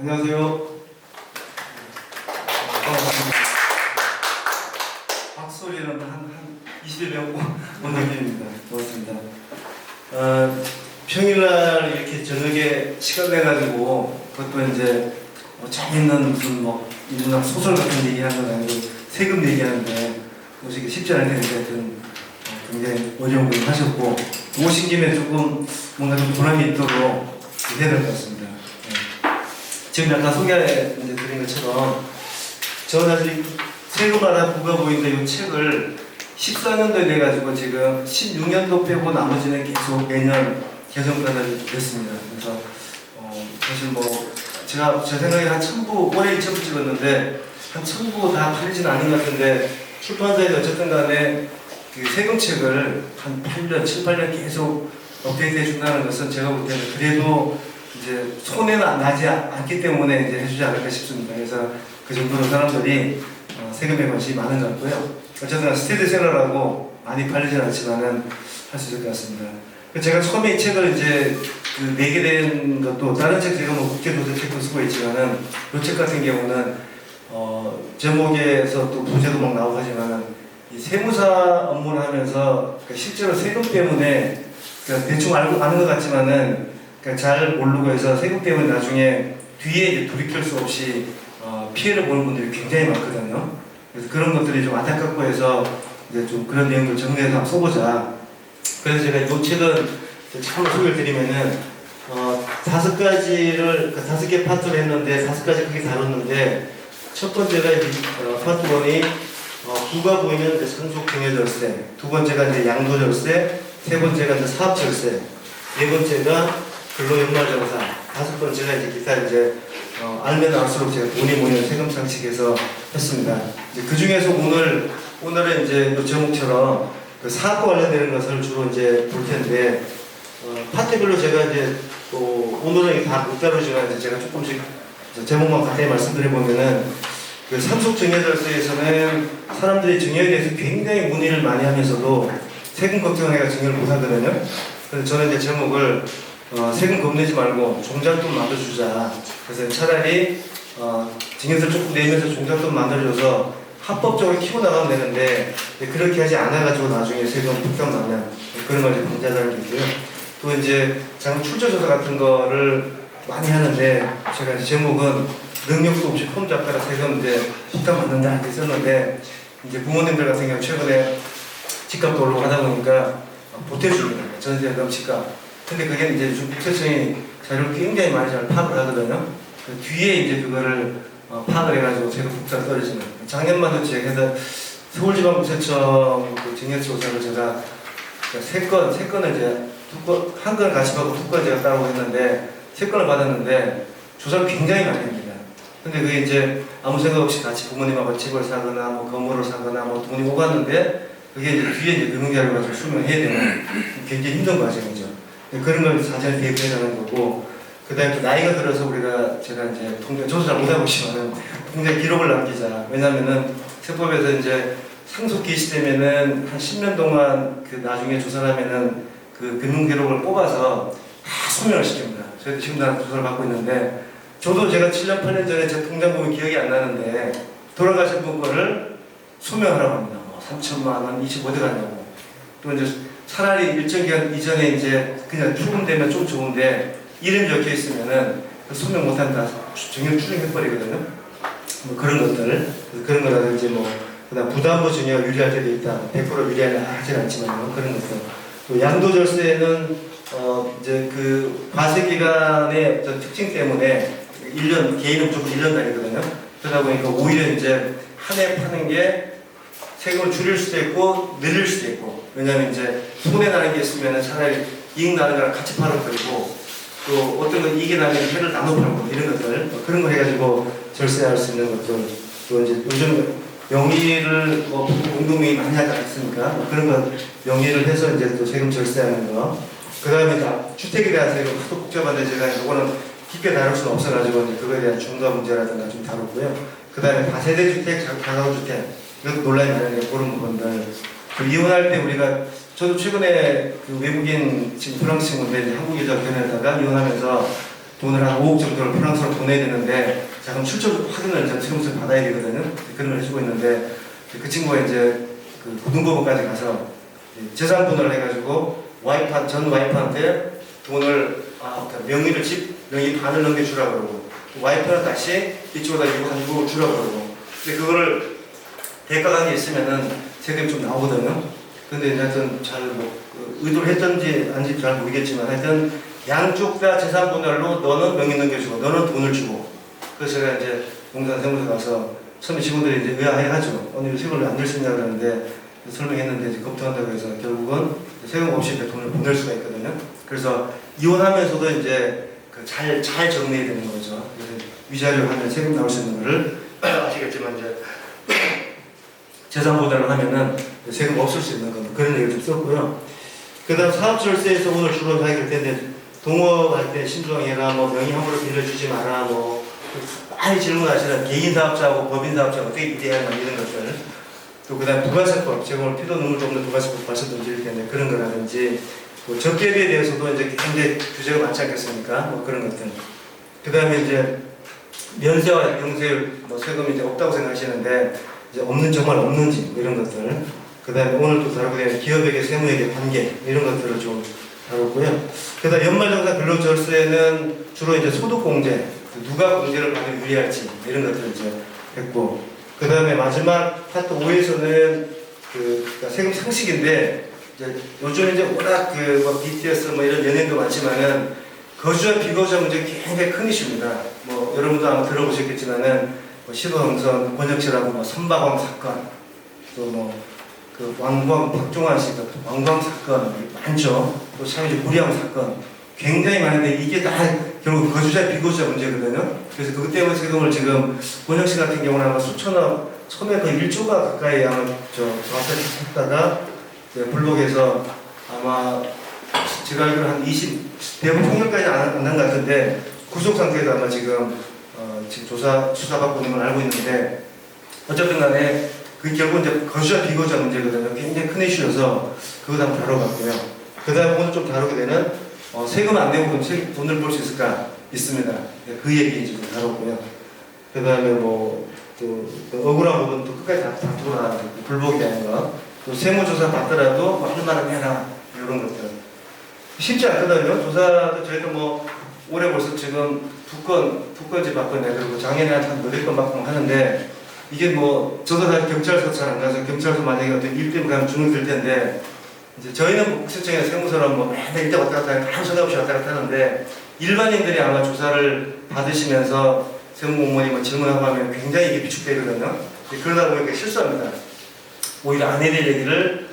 안녕하세요. 반갑습니다. 박소리는 한 20여 명 온 느낌입니다. 고맙습니다. 평일날 이렇게 저녁에 시간 내가지고 그것도 이제 재밌는 무슨 이런 소설 같은 얘기하는 건 아니고 세금 얘기하는데 솔직히 쉽지 않은 일인데 하여튼 굉장히 어려운 걸 하셨고 오신 김에 조금 뭔가 좀 보람이 있도록 해야 될 것 같습니다. 지금 약간 소개해 드린 것처럼 저는 아직 세금 하나 부가 보이는데 이 책을 14년도에 내가지고 지금 16년도 빼고 나머지는 계속 매년 개정판을 냈습니다. 그래서 사실 제가 제 생각에 한 1000부 올해 2000부 찍었는데 한 1000부 다 팔리지는 않은 것 같은데 출판사에서 어쨌든 간에 그 세금책을 한 8년, 7, 8년 계속 업데이트 해준다는 것은 제가 볼 때는 그래도 이제 손해는 나지 않기 때문에 이제 해주지 않을까 싶습니다. 그래서 그 정도로 사람들이 세금에 관심이 많은 것 같고요. 어쨌든 스테디셀러라고 많이 팔리진 않지만은 할 수 있을 것 같습니다. 제가 처음에 이 책을 이제 내게 된 것도 다른 책 제가 국제도서 책도 쓰고 있지만은 이 책 같은 경우는 제목에서 또 부제도 막 나오고 하지만은 이 세무사 업무를 하면서 실제로 세금 때문에 대충 아는 것 같지만은 잘 모르고 해서 세금 때문에 나중에 뒤에 이제 돌이킬 수 없이 피해를 보는 분들이 굉장히 많거든요. 그래서 그런 것들이 좀 안타깝고 해서 이제 좀 그런 내용들 정리해서 한번 써보자. 그래서 제가 이 책은 참고로 소개를 드리면은 5가지를 5개 파트를 했는데 5가지 크게 다뤘는데 첫 번째가 이제 파트 1이 부가 보이는 상속증여절세, 두 번째가 이제 양도절세, 세 번째가 이제 사업절세, 네 번째가 근로연말정산, 다섯 번째가 이제 기타 이제 알면 알수록 제가 뭐니 세금 상식에서 했습니다. 이제 그 중에서 오늘은 이제 이 제목처럼 그 사업과 관련되는 것을 주로 이제 볼 텐데 파트별로 제가 이제 또 오늘은 다 못 다루지만 이제 제가 조금씩 제목만 간단히 말씀드려 보면은 그 상속증여절세에서는 사람들이 증여에 대해서 굉장히 문의를 많이 하면서도 세금 걱정을 해가 증여를 못 하거든요. 그래서 저는 이제 제목을 세금 겁내지 말고 종잣돈 만들어주자. 그래서 차라리 증여세를 조금 내면서 종잣돈 만들어줘서 합법적으로 키워나가면 되는데 그렇게 하지 않아가지고 나중에 세금 폭탄 나면 그런 걸 이제 방지하자는 게 있고요. 또 이제 장 출처조사 같은 거를 많이 하는데 제가 이제 제목은 능력도 없이 폼잡다가 세금 이제 폭탄 받는다 이렇게 썼는데 이제 부모님들 같은 경우 최근에 집값도 올라가고 하다 보니까 보태줍니다. 전세금 집값. 근데 그게 이제 국세청이 자료를 굉장히 많이 잘 파악을 하거든요. 그 뒤에 이제 그거를 파악을 해가지고 세금 폭탄 떨어지는. 작년만 제가 서울지방국세청 그 증여조사를 제가 세 건을 이제 한 건을 같이 받고 두 건을 제가 따로 했는데 세 건을 받았는데 조사를 굉장히 많이 합니다. 근데 그게 이제 아무 생각 없이 같이 부모님하고 집을 사거나 건물을 사거나 돈이 오갔는데 그게 이제 뒤에 이제 금융자료를 가지고 수명해야 되는 굉장히 힘든 과정이죠. 그런 걸 사전에 대비해가는 거고, 그 다음에 또 나이가 들어서 제가 이제 저도 잘 못하고 있지만은 통장 기록을 남기자. 왜냐면은 세법에서 이제 상속 개시되면은 한 10년 동안 그 나중에 조사를 하면은 그 금융 기록을 뽑아서 다 소멸을 시킵니다. 저희도 지금 다 조사를 받고 있는데, 저도 제가 7년, 8년 전에 제 통장 보면 기억이 안 나는데, 돌아가신 분 거를 소멸하라고 합니다. 3천만 원, 25대 가냐고. 또 이제 차라리 일정 기간 이전에 이제 그냥 출금되면 좀 좋은데 이름이 적혀 있으면은 소명 못한다 증여 추징해버리거든요. 그런 것들, 그런 거라든지 그다음 부담부 증여 유리할 때도 있다. 100% 유리하지 않지만 그런 것들. 또 양도절세는 이제 그 과세 기간의 특징 때문에 1년 개인은 무조건 1년간이거든요. 그러다 보니까 오히려 이제 한 해 파는 게 세금을 줄일 수도 있고 늘릴 수도 있고, 왜냐하면 이제 손해 나는 게 있으면 차라리 이익 나는 거랑 같이 팔아버리고 또 어떤 건 이익이 나면 회를 나눠 팔고 이런 것들 그런 거 해가지고 절세할 수 있는 것들, 또 이제 요즘 명의를 공동명의 많이 하지 않습니까? 그런 거 명의를 해서 이제 또 세금 절세하는 거. 그 다음에 주택에 대한 세금 하도 복잡한데 제가 이거는 깊게 다룰 수는 없어가지고 이제 그거에 대한 중과 문제라든가 좀 다뤘고요. 그 다음에 다세대 주택, 다가구주택 이것도 논란이 많은데 그런 부분들. 이혼할 때 저도 최근에 그 외국인 지금 프랑스 친구인데 한국 여자 결혼하다가 이혼하면서 돈을 한 5억 정도를 프랑스로 보내야 되는데, 자, 그럼 출처 확인을 이제 세무서 받아야 되거든요. 그런 걸 해주고 있는데, 그 친구가 이제 그 고등법원까지 가서 재산분할을 해가지고 전 와이프한테 돈을, 명의를 명의 반을 넘겨주라 그러고, 와이프는 다시 이쪽으로 한 6억을 주라 그러고, 근데 그거를 대가가 한 게 있으면은 세금이 좀 나오거든요. 근데 하여튼 잘 의도를 했던지 아닌지 잘 모르겠지만, 하여튼 양쪽 다 재산 분할로 너는 명의 넘겨주고 너는 돈을 주고. 그래서 제가 이제 용산 세무서 가서 처음에 직원들이 이제 의아해하죠. 오늘 세금을 안 낼 수 있냐 그러는데 설명했는데 이제 검토한다고 해서 결국은 세금 없이 돈을 보낼 수가 있거든요. 그래서 이혼하면서도 이제 잘 정리해야 되는 거죠. 그래서 위자료 하면 세금 나올 수 있는 거를 아시겠지만 이제 재산 분할을 하면은 세금 없을 수 있는 건 그런 얘기를 좀 썼고요. 그 다음 사업절세에서 오늘 주로 하길 텐데, 동업할 때 신중해라, 명의 함부로 빌려주지 마라, 많이 질문하시는 개인사업자하고 법인사업자 어떻게 비대하냐 이런 것들. 또 그 다음 부가세법, 제가 오늘 피도 눈물 없는 부가세법 말씀을 드릴 텐데 그런 거라든지, 적개비에 대해서도 이제 굉장히 규제가 많지 않겠습니까? 그런 것들. 그 다음에 이제 면세와 영세율, 세금이 이제 없다고 생각하시는데, 이제 정말 없는지 이런 것들. 그 다음에 오늘 또 다루게 되는 기업에게 세무에게 관계 이런 것들을 좀 다뤘고요. 그 다음 연말정산 근로절세는 주로 이제 소득공제, 누가 공제를 받으면 유리할지 이런 것들을 이제 했고, 그 다음에 마지막 파트 5에서는 그러니까 세금 상식인데, 이제 요즘 이제 워낙 BTS 이런 연예인도 많지만은 거주자 비거주자 문제 굉장히 큰 이슈입니다. 여러분도 아마 들어보셨겠지만은 시도동선 권혁철하고 선박왕 사건, 또 왕광 박종환 씨 왕광 사건 많죠. 또 참 이제 무리왕 사건 굉장히 많은데 이게 다 결국 거주자 비거주자 문제거든요. 그래서 그것 때문에 세금을 지금 권혁 씨 같은 경우는 아마 수천억, 처음에 거의 1조가 가까이 아마 정확하게 했다가 블록에서 아마 제가 알기로는 한 20, 대부분 통역까지 안 한 것 같은데 구속 상태에서 아마 지금 수사받고 있는 걸 알고 있는데, 어쨌든 간에 결국 이제 거주자 비거주자 문제거든요. 굉장히 큰 이슈여서 그거 한번 다뤄봤고요. 그 다음 오늘 좀 다루게 되는 세금 안 내고 돈을 벌 수 있을까? 있습니다. 그 얘기 좀 다뤘고요. 그 다음에 또 억울한 부분 또 끝까지 다투고 나가는 불복이 되는 거, 또 세무조사 받더라도 할 만한 해라 이런 것들 쉽지 않거든요. 조사도 저희도 올해 벌써 지금 두 건째 받거든요. 그리고 작년에 한 8건 받고 하는데, 이게 저도 사실 경찰서 잘 안 가서 경찰서 만약에 어떤 일 때문에 가면 주눅 들 텐데, 이제 저희는 국세청이나 세무서는 맨날 일대 왔다 갔다 아무 생각 없이 왔다 갔다 하는데, 일반인들이 아마 조사를 받으시면서 세무공무원이 질문하고 하면 굉장히 이게 비축되거든요. 그러다 보니까 실수합니다. 오히려 안 해야 될 얘기를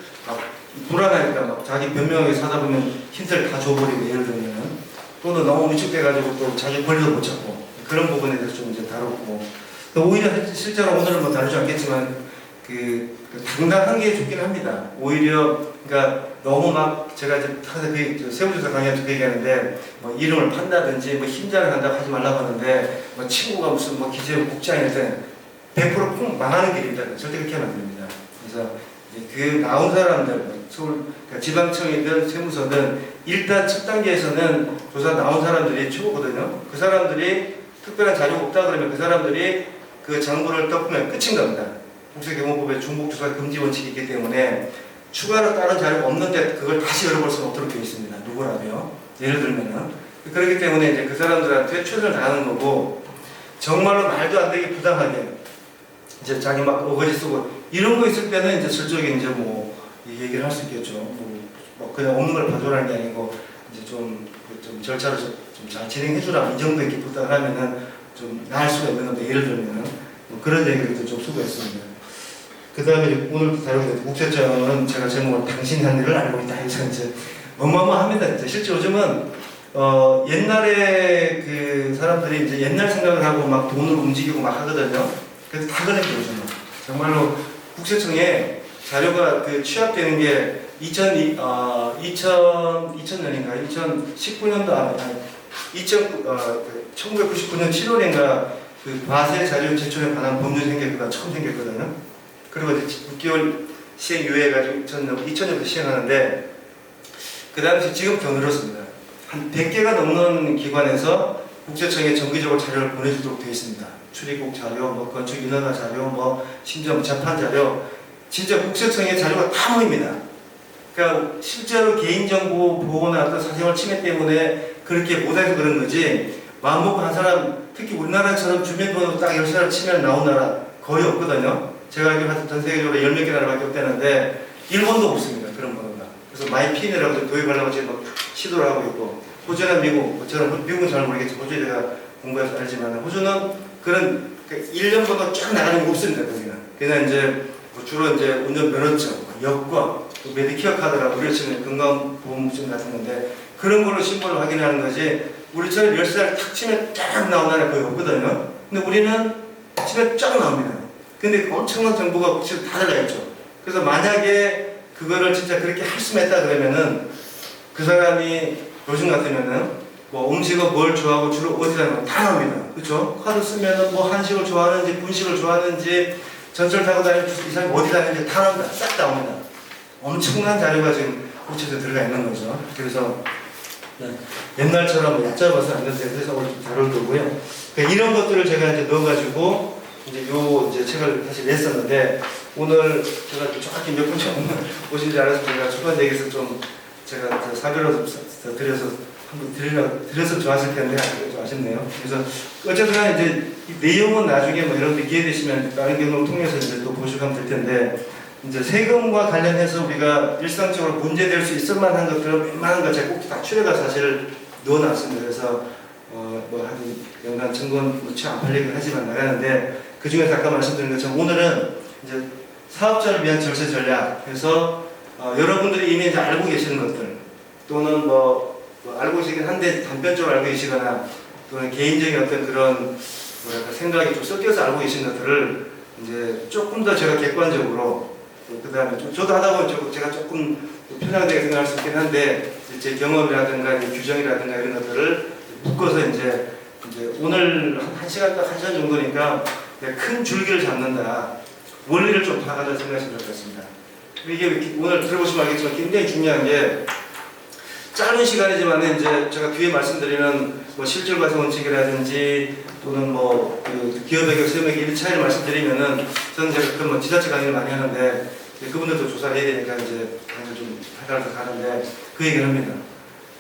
불안하니까 자기 변명하게 사다 보면 힌트를 다 줘버리고, 예를 들면 또는 너무 위축돼가지고 또 자기 권리도 못 찾고, 그런 부분에 대해서 좀 이제 다뤘고, 또 오히려 실제로 오늘은 다루지 않겠지만 당당한 게 좋긴 합니다. 오히려 그러니까 너무 제가 이제 항상 세무조사 강의할 때 얘기하는데, 이름을 판다든지 힘장을 한다고 하지 말라고 하는데, 친구가 무슨 기재부 국장일 때 100% 망하는 길입니다. 절대 그렇게 하면 안 됩니다. 그래서 그 나온 사람들, 서울 지방청이든 세무서든 일단 첫 단계에서는 조사 나온 사람들이 최고거든요. 그 사람들이 특별한 자료가 없다 그러면 그 사람들이 그 장부를 덮으면 끝인 겁니다. 국세경호법에 중복조사 금지 원칙이 있기 때문에 추가로 다른 자료가 없는데 그걸 다시 열어볼 수는 없도록 되어 있습니다. 누구라도요. 예를 들면은. 그렇기 때문에 이제 그 사람들한테 최선을 다하는 거고, 정말로 말도 안 되게 부당하게 이제 자기 어거지 쓰고 이런 거 있을 때는 이제 슬쩍이 이제 이 얘기를 할 수 있겠죠. 그냥 없는 걸 봐줘라는 게 아니고, 이제 좀 절차를 좀 잘 진행해주라, 이 정도 이렇게 부탁을 하면은 좀 나을 수가 있는 건데, 예를 들면은 그런 얘기를 좀 수고했습니다. 그 다음에 오늘 다루게 된 국세청은 제가 제목을 당신이 한 일을 알고 있다 해서 이제 어마어마합니다. 이제 실제 요즘은 옛날에 그 사람들이 이제 옛날 생각을 하고 돈을 움직이고 하거든요. 그래서 다 그런 게 요즘은 정말로 국세청에 자료가 취합되는 게 2000년인가 2019년도 1999년 7월인가 과세 자료 제출에 관한 법률 생겼거든요. 처음 생겼거든요. 그리고 이제 6개월 시행 유예해가지고 2000년부터 시행하는데, 그 당시 지금 더 늘었습니다. 한 100개가 넘는 기관에서 국세청에 정기적으로 자료를 보내주도록 되어 있습니다. 출입국 자료, 뭐 건축 인허가 자료, 뭐 심지어 재판 자료, 진짜 국세청의 자료가 다 모입니다. 그러니까 실제로 개인정보 보호나 어떤 사생활 침해 때문에 그렇게 못해서 그런 거지, 마음먹고 한 사람, 특히 우리나라처럼 주민번호 딱 10사람 치면 나온 나라 거의 없거든요. 제가 알기로 전 세계적으로 10몇 개 나라밖에 없다는데 일본도 없습니다. 그런 번호가. 그래서 마이핀이라고 도입하려고 지금 시도를 하고 있고, 호주나 미국, 저는 미국은 잘 모르겠지만 호주에 제가 공부해서 알지만 호주는 그런 1년 번호 쫙 나가는 게 없습니다. 거기는. 그냥 이제 주로 이제 운전면허증, 여권, 또 메디케어 카드라고 우리가 치는 건강보험증 같은 건데 그런 걸로 신분을 확인하는 거지, 우리처럼 10살 탁 치면 쫙 나온 나라 거의 없거든요. 근데 우리는 치면 쫙 나옵니다. 근데 엄청난 정보가 실제로 다 들어있죠. 그래서 만약에 그거를 진짜 그렇게 할 수만 있다 그러면은 그 사람이 요즘 같으면은 뭐 음식을 뭘 좋아하고 주로 어디 다니고 다 나옵니다. 그렇죠? 카드 쓰면은 뭐 한식을 좋아하는지 분식을 좋아하는지 전철 타고 다니는 이 사람이 어디 다니는지 다 나옵니다. 싹 나옵니다. 엄청난 자료가 지금 국채에 들어가 있는 거죠. 그래서 옛날처럼 얕잡아서 안 되는데 그래서 오늘 자료를 두고요. 그러니까 이런 것들을 제가 이제 넣어가지고 이제 책을 사실 냈었는데 오늘 제가 정확히 몇 분 처음 오신 줄 알아서 제가 초반 얘기에서 좀 제가 사별로 드려서 한번 드려서 좋았을 텐데 좀 아쉽네요. 그래서 어쨌든 이제 이 내용은 나중에 뭐 여러분들 기회 되시면 다른 경우를 통해서 이제 또 보시면 될 텐데, 이제 세금과 관련해서 우리가 일상적으로 문제될 수 있을 만한 것들은 웬만한 거 제가 꼭 다 추려가 사실 넣어놨습니다. 그래서 뭐 한 연간 증권 무치 안 팔리긴 하지만 나가는데, 그 중에 아까 말씀드린 것처럼 오늘은 이제 사업자를 위한 절세 전략, 그래서 여러분들이 이미 이제 알고 계시는 것들, 또는 뭐 알고 계시긴 한데 단편적으로 알고 계시거나, 또는 개인적인 어떤 그런 뭐랄까 생각이 좀 섞여서 알고 계신 것들을 이제 조금 더 제가 객관적으로, 그 다음에 저도 하다 보면 제가 조금 편향되게 생각할 수 있긴 한데, 제 경험이라든가 규정이라든가 이런 것들을 묶어서 이제 오늘 한 시간 딱 1시간 정도니까 큰 줄기를 잡는다, 원리를 좀 파악하자는 생각이 들었습니다. 이게 오늘 들어보시면 알겠지만 굉장히 중요한 게, 짧은 시간이지만 이제 제가 뒤에 말씀드리는 뭐 실질과세 원칙이라든지 또는 뭐 그 기업의 세무의 차이를 말씀드리면은, 저는 제가 뭐 지자체 강의를 많이 하는데 그분들도 조사를 해야 되니까 이제 강의를 좀 하다가 가는데 그 얘기를 합니다.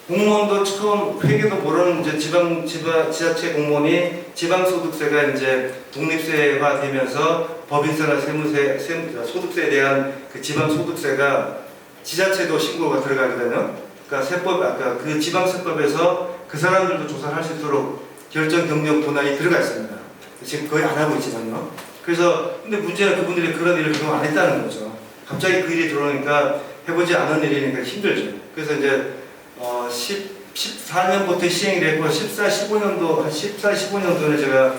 공무원도 처음 회계도 모르는 이제 지자체 공무원이 지방소득세가 이제 독립세화 되면서 법인세나 세무세, 소득세에 대한 그 지방소득세가 지자체도 신고가 들어가거든요. 그러니까 세법, 아까 그 지방세법에서 그 사람들도 조사를 할 수 있도록 결정 경력 분할이 들어가 있습니다. 지금 거의 안 하고 있지만요. 그래서 근데 문제는 그분들이 그런 일을 그동안 안 했다는 거죠. 갑자기 그 일이 들어오니까 해보지 않은 일이니까 힘들죠. 그래서 이제 14년부터 시행이 됐고 14, 15년도 한 14, 15년도에 제가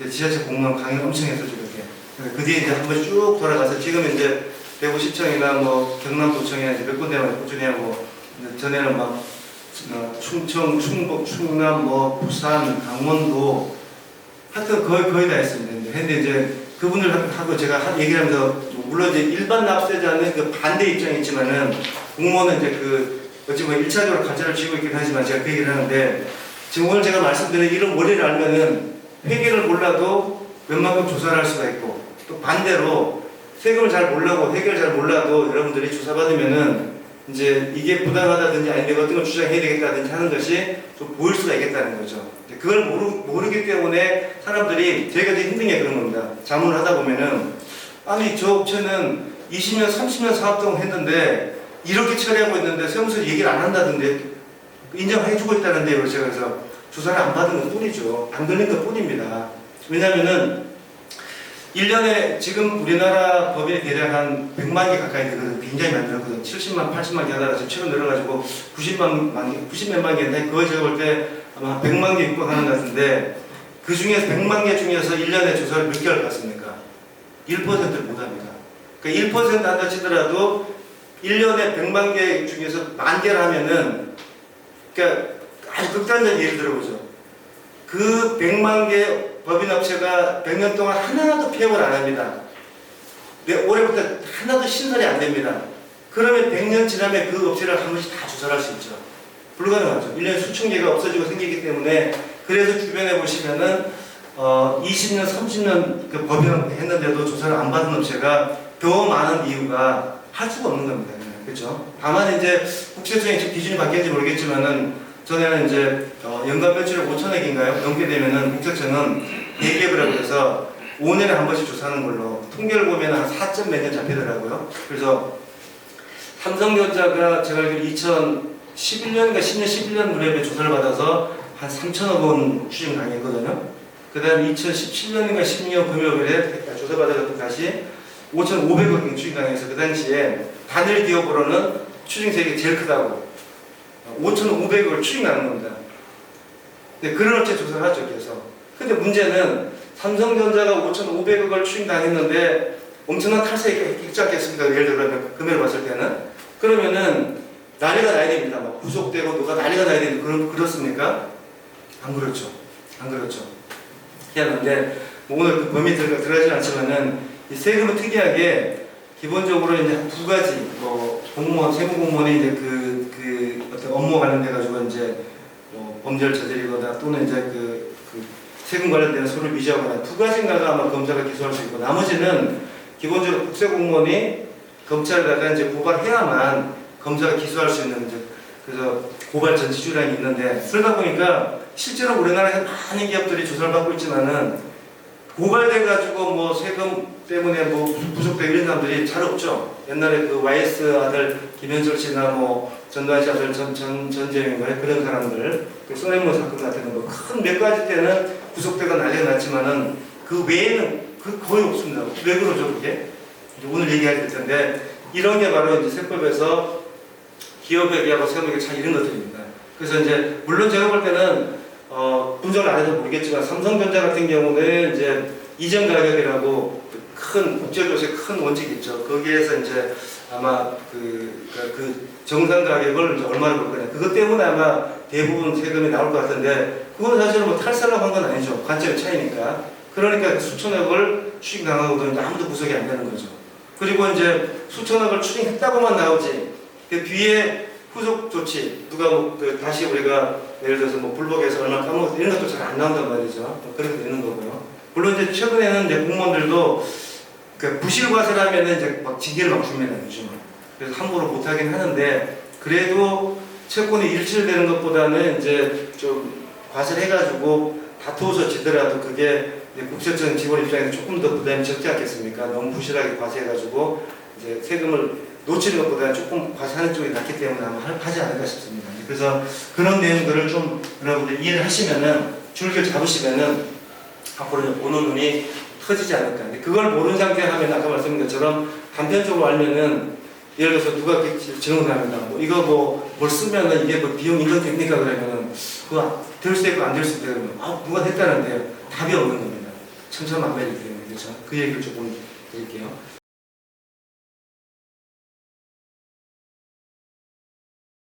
지자체 공무원 강의를 엄청 했었죠. 그렇게. 그 뒤에 이제 한 번 쭉 돌아가서 지금 이제 대구시청이나 뭐 경남도청이나 이제 몇 군데만 꾸준히 하고, 전에는 막 충청, 충북, 충남, 뭐 부산, 강원도 하여튼 거의 다 했습니다. 근데 이제 그분들하고 제가 얘기를 하면서, 물론 이제 일반 납세자는 그 반대 입장이 있지만은 공무원은 이제 그 어찌 보면 1차적으로 관찰을 쥐고 있긴 하지만 제가 그 얘기를 하는데, 지금 오늘 제가 말씀드린 이런 원리를 알면은 회계를 몰라도 웬만큼 조사를 할 수가 있고, 또 반대로 세금을 잘 몰라도 회계를 잘 몰라도 여러분들이 조사받으면은 이제 이게 부당하다든지 아니면 내가 어떤 걸 주장해야 되겠다든지 하는 것이 좀 보일 수가 있겠다는 거죠. 그걸 모르기 때문에 사람들이 저희가 되게 힘든 게 그런 겁니다. 자문을 하다 보면은, 아니 저 업체는 20년 30년 사업 동안 했는데 이렇게 처리하고 있는데 세무서 얘기를 안 한다던데 인정해주고 있다는데요. 제가 그래서 조사를 안 받은 것 뿐이죠. 안 걸린 것 뿐입니다. 왜냐면은 1년에 지금 우리나라 법인이 대략 한 100만 개 가까이 되거든요. 굉장히 많이 늘었거든요. 70만, 80만 개 하다가 지금 최근 늘어가지고 90몇만 개인데, 그거 제가 볼 때 아마 100만 개 육박하는 것 같은데, 그 중에서 100만 개 중에서 1년에 조사를 몇 개월 받습니까? 1%를 못 합니다. 그러니까 1% 한다 치더라도 1년에 100만 개 중에서 10,000개를 하면은, 그러니까 아주 극단적인 예를 들어보죠. 그 100만 개 법인업체가 100년 동안 하나도 폐업을 안 합니다. 올해부터 하나도 신설이 안 됩니다. 그러면 100년 지나면 그 업체를 한 번씩 다 조사를 할 수 있죠. 불가능하죠. 1년에 수천 개가 없어지고 생기기 때문에 그래서 주변에 보시면은 20년, 30년 그 법인 했는데도 조사를 안 받은 업체가 더 많은 이유가 할 수가 없는 겁니다. 그렇죠? 다만 이제 국세청의 기준이 바뀌는지 모르겠지만은 전에는 이제 연간 매출이 5천억인가요? 넘게 되면은 국세청은 대기업이라고 해서 5년에 한 번씩 조사하는 걸로 통계를 보면 한 4점 몇 년 잡히더라고요. 그래서 삼성전자가 제가 알기로 2011년인가 10년, 11년 무렵에 조사를 받아서 한 3천억 원 추징 당했거든요. 그 다음 2017년인가 12년 금요일에 조사받아서 다시 5,500억 추징 당해서 그 당시에 단일 기업으로는 추징세액이 제일 크다고 5,500억을 추징하는 겁니다. 근데 그런 업체 조사를 하죠, 계속. 근데 문제는 삼성전자가 5,500억을 추징당했는데 엄청난 탈세가 있지 않겠습니까? 예를 들면 금액을 봤을 때는. 그러면은 난리가 나야 됩니다. 막 구속되고 누가 난리가 나야 되는데 그렇습니까? 안 그렇죠. 안 그렇죠. 그런데 오늘 그 범위에 들어가지 않지만은 이 세금은 특이하게 기본적으로 이제 두 가지 공무원, 세무 공무원이 이제 그 어떤 업무 관련돼 가지고 이제 범죄를 저지르거나 또는 이제 그 세금 관련된 서류를 위조하거나 두 가지인가가 아마 검사가 기소할 수 있고 나머지는 기본적으로 국세공무원이 검찰에다가 이제 고발해야만 검사가 기소할 수 있는 이제 그래서 고발 전지주량이 있는데 그러다 보니까 실제로 우리나라에 많은 기업들이 조사를 받고 있지만은 고발돼 가지고 뭐 세금 때문에 뭐 부족되고 이런 사람들이 잘 없죠. 옛날에 그 YS 아들 김현철 씨나 뭐 전두환 씨 아들 전재민인가요? 그런 사람들 그 소행문 사건 같은 거 큰 몇 가지 때는 구속되고 난리가 났지만은 그 외에는 거의 없습니다. 왜 그러죠 그게? 오늘 얘기할 텐데 이런 게 바로 이제 세법에서 기업에게하고 세무에게 차이 이런 것들입니다. 그래서 이제 물론 제가 볼 때는 분석을 안 해도 모르겠지만 삼성전자 같은 경우는 이제 이전 가격이라고 큰 국제조세 큰 원칙이 있죠. 거기에서 이제 아마 그 정상 가격을 이제 얼마를 볼 거냐. 그것 때문에 아마 대부분 세금이 나올 것 같은데 그건 사실은 뭐 탈세라고 한 건 아니죠. 관점의 차이니까. 그러니까 수천억을 추징당하고도 아무도 구속이 안 되는 거죠. 그리고 이제 수천억을 추징했다고만 나오지. 그 뒤에 후속 조치, 누가 다시 우리가 예를 들어서 뭐 불복해서 얼마 까먹었다 이런 것도 잘 안 나온단 말이죠. 그렇게 되는 거고요. 물론 이제 최근에는 이제 공무원들도 그 부실과세라면은 이제 막 징계를 막 줍니다, 요즘은. 그래서 함부로 못하긴 하는데 그래도 채권이 일치되는 것보다는 이제 좀 과세를 해가지고 다투어서 지더라도 그게 국세청 직원 입장에서 조금 더 부담이 적지 않겠습니까? 너무 부실하게 과세해가지고 이제 세금을 놓치는 것보다 조금 과세하는 쪽이 낫기 때문에 아마 하지 않을까 싶습니다. 그래서 그런 내용들을 좀 여러분들 이해를 하시면은 줄기를 잡으시면은 앞으로 보는 눈이 터지지 않을까. 근데 그걸 모르는 상태에 하면 아까 말씀드린 것처럼 단편적으로 알면은 예를 들어서 누가 질문합니다. 뭐 이거 뭘 쓰면은 이게 뭐 비용 인정됩니까? 그러면은 그거 될 수도 있고 안 될 수도 있고 누가 했다는데 답이 없는 겁니다. 천차만별이기 때문에 그렇죠. 그 얘기를 조금 드릴게요.